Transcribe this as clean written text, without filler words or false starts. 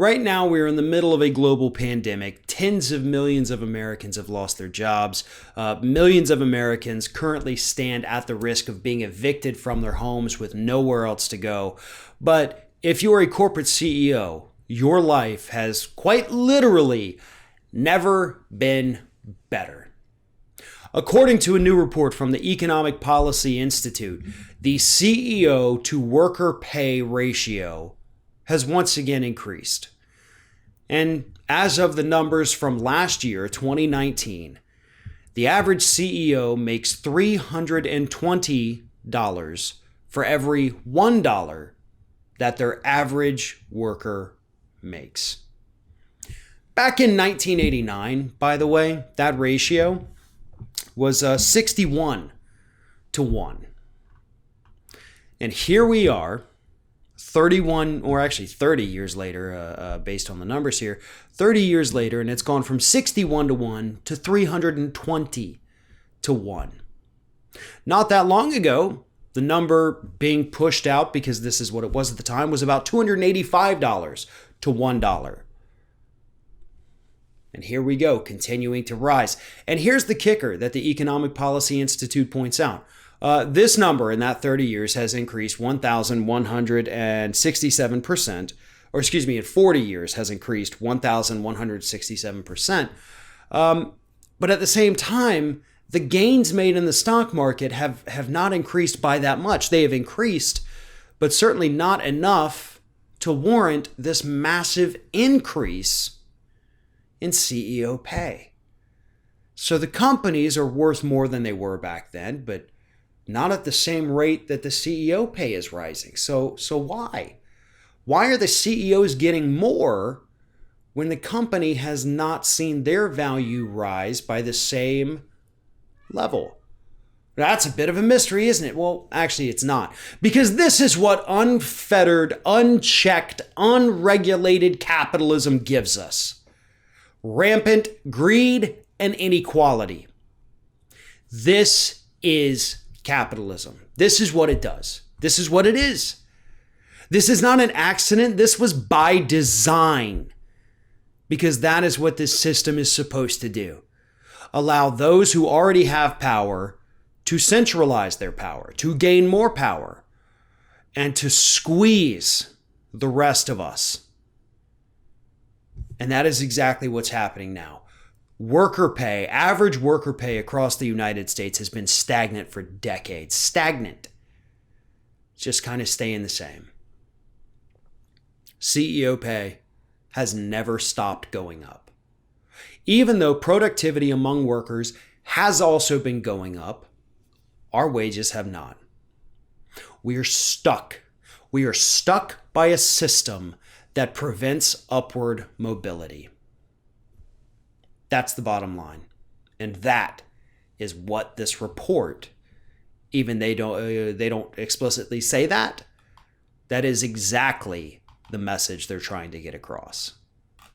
Right now, we're in the middle of a global pandemic. Tens of millions of Americans have lost their jobs. Millions of Americans currently stand at the risk of being evicted from their homes with nowhere else to go. But if you're a corporate CEO, your life has quite literally never been better. According to a new report from the Economic Policy Institute, the CEO to worker pay ratio has once again increased. And as of the numbers from last year, 2019, the average CEO makes $320 for every $1 that their average worker makes. Back in 1989, by the way, that ratio was 61 to 1. And here we are, 30 years later, based on the numbers here, 30 years later, and it's gone from 61 to 1 to 320 to 1. Not that long ago, the number being pushed out, because this is what it was at the time, was about $285 to $1. And here we go, continuing to rise. And here's the kicker that the Economic Policy Institute points out. This number in that 30 years has increased 1,167%, or excuse me, in 40 years has increased 1,167%. But at the same time, the gains made in the stock market have not increased by that much. They have increased, but certainly not enough to warrant this massive increase in CEO pay. So the companies are worth more than they were back then, but not at the same rate that the CEO pay is rising. So why? Why are the CEOs getting more when the company has not seen their value rise by the same level? That's a bit of a mystery, isn't it? Well, actually, it's not. Because this is what unfettered, unchecked, unregulated capitalism gives us. Rampant greed and inequality. This is capitalism. This is what it does. This is what it is. This is not an accident. This was by design, because that is what this system is supposed to do. Allow those who already have power to centralize their power, to gain more power, and to squeeze the rest of us. And that is exactly what's happening now. Worker pay, average worker pay across the United States has been stagnant for decades. Stagnant. Just kind of staying the same. CEO pay has never stopped going up. Even though productivity among workers has also been going up, our wages have not. We are stuck. We are stuck by a system that prevents upward mobility. That's the bottom line. And that is what this report, even they don't explicitly say that, that is exactly the message they're trying to get across.